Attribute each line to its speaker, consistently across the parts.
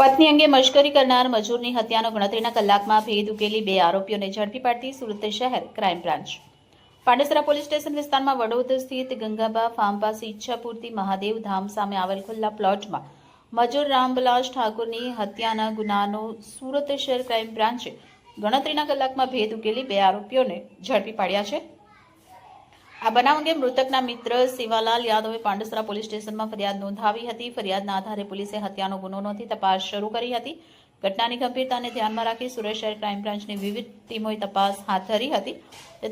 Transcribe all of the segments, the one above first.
Speaker 1: પત્ની અંગે મશ્કરી કરનાર મજૂરની હત્યાનો ગણતરીના કલાકમાં ભેદ ઉકેલી 2 આરોપીઓને ઝડપી પાડતી સુરત શહેર crime branch. Pandesara police station વિસ્તારમાં વડોદ સ્થિત ગંગાબા ફાર્મ પાસે ઈચ્છાપૂર્તિ મહાદેવ ધામ સામે આવેલ ખુલ્લા પ્લોટમાં મજૂર રામબલાસ ઠાકોરની હત્યાના ગુનાનો સુરત શહેર ક્રાઇમ બ્રાન્ચે ગણતરીના કલાકમાં ભેદ ઉકેલી 2 આરોપીઓને ઝડપી પાડ્યા છે। આ બનાવ અંગે મૃતકના મિત્ર સેવાલાલ યાદવે પાંડેસરા પોલીસ સ્ટેશનમાં ફરિયાદ નોંધાવી હતી। ફરિયાદના આધારે પોલીસે હત્યાનો ગુનો નોંધી તપાસ શરૂ કરી હતી। ઘટનાની ગંભીરતાને ધ્યાનમાં રાખી સુરત શહેર ક્રાઇમ બ્રાન્ચની વિવિધ ટીમોએ તપાસ હાથ ધરી હતી।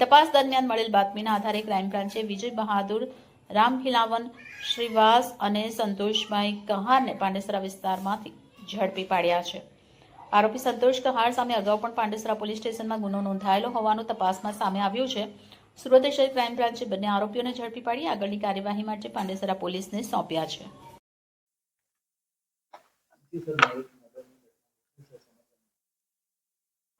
Speaker 1: તપાસ દરમિયાન મળેલ બાતમીના આધારે ક્રાઇમ બ્રાન્ચે વિજય બહાદુર રામખિલાવન શ્રીવાસ અને સંતોષભાઈ કહારને પાંડેસરા વિસ્તારમાંથી ઝડપી પાડ્યા છે। આરોપી સંતોષ કહાર સામે અગાઉ પણ પાંડેસરા પોલીસ સ્ટેશનમાં ગુનો નોંધાયેલો હોવાનું તપાસમાં સામે આવ્યું છે। સુરત શહેર ક્રાઇમ બ્રાન્ચે બંને આરોપીઓને ઝડપી પાડી આગળની કાર્યવાહી માટે પાંડેસરા પોલીસને સોંપ્યા છે।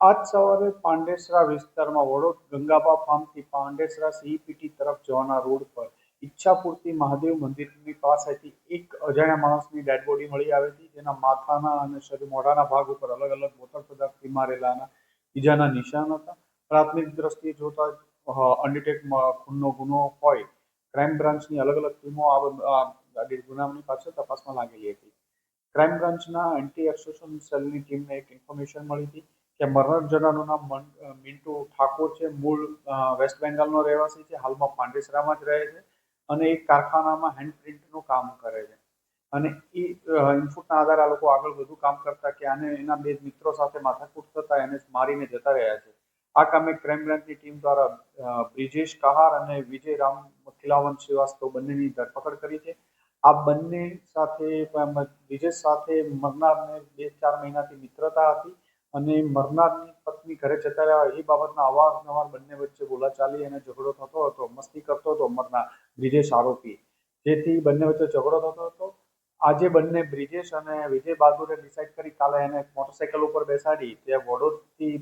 Speaker 2: આજ સવારે પાંડેસરા વિસ્તારમાં વડોદ ગંગાબા ફાર્મથી પાંડેસરા સીઈપીટી તરફ જવાના રોડ પર ઈચ્છાપૂર્તિ મહાદેવ મંદિરની પાસેથી એક અજાણ્યા માણસની ડેડ બોડી મળી આવી હતી, જેના માથાના અને શરીર મોઢાના ભાગ ઉપર અલગ અલગ બોથડ પદાર્થથી મારેલાના ઈજાના નિશાન હતા। પ્રાથમિક દ્રષ્ટિએ જોતા અનડિટેક્ટ ખૂનનો ગુનો હોય ક્રાઇમ બ્રાન્ચની અલગ અલગ ટીમો આ ગુનાની પાછળ તપાસમાં લાગેલી હતી। ક્રાઇમ બ્રાન્ચના એન્ટી એક્સટોર્શન સેલની ટીમને એક ઇન્ફોર્મેશન મળી હતી કે મરનાર જણાનું નામ મિન્ટુ ઠાકોર છે, મૂળ વેસ્ટ બેંગાલનો રહેવાસી છે, હાલમાં પાંડેસરામાં જ રહે છે અને એક કારખાનામાં હેન્ડ પ્રિન્ટનું કામ કરે છે અને એ ઇનપુટના આધારે આ લોકો આગળ વધુ કામ કરતા કે આને એના 2 મિત્રો સાથે માથાકૂટ થતા એને મારીને જતા રહ્યા છે। આ કામે ક્રાઇમ બ્રાન્ચની ટીમ દ્વારા બ્રિજેશ કહાર અને વિજય રામ ખિલાવન શ્રીવાસ્તવ બંનેની ધરપકડ કરી છે। આ બંને સાથે બ્રિજેશ સાથે મરનારને 2-4 મહિનાથી મિત્રતા હતી અને મરનારની પત્ની ઘરે જતા રહ્યા એ બાબતના અવારનવાર બંને વચ્ચે બોલાચાલી અને ઝઘડો થતો હતો, મસ્તી કરતો હતો મરનાર બ્રિજેશ આરોપી, જેથી બંને વચ્ચે ઝઘડો થતો હતો। આજે બંને બ્રિજેશ અને વિજય બહાદુરે ડિસાઇડ કરી કાલે એને મોટરસાઇકલ ઉપર બેસાડી ત્યાં વડોદથી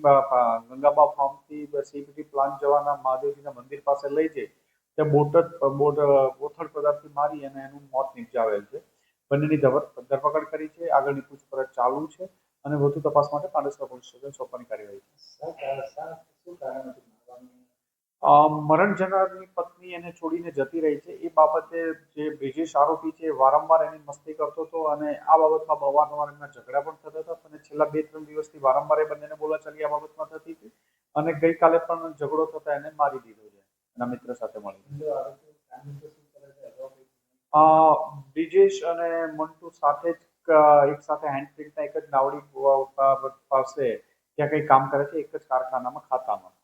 Speaker 2: ગંગાબા ફાર્મથી સીઈપીટી પ્લાન્ટ જવાના મહાદેવજીના મંદિર પાસે લઈ જઈ ત્યાં બોથડ પદાર્થથી મારી અને એનું મોત નિપજાવેલ છે। બંનેની ધરપકડ કરી છે, આગળની પૂછપરછ ચાલુ છે અને વધુ તપાસ માટે પાંડેસરા પોલીસ સ્ટેશન સોંપવાની કાર્યવાહી મરણ જનારની પત્ની એને છોડીને જતી રહી છે એ બાબતે જે બ્રિજેશ આરોપી છે વારંવાર એની મસ્તી કરતો હતો અને આ બાબતમાં અવારનવાર એમના ઝઘડા પણ થતા હતા અને છેલ્લા 2-3 દિવસથી વારંવાર એ બંનેને બોલાચાલી આ બાબતમાં થતી હતી અને ગઈકાલે પણ ઝઘડો થતા એને મારી દીધો છે એના મિત્ર સાથે મળી। બ્રિજેશ અને મંટુ સાથે જ એક સાથે હેન્ડ પ્રિન્ટના એક જ નાવડી પાસે ત્યાં કંઈ કામ કરે છે, એક જ કારખાનામાં ખાતામાં।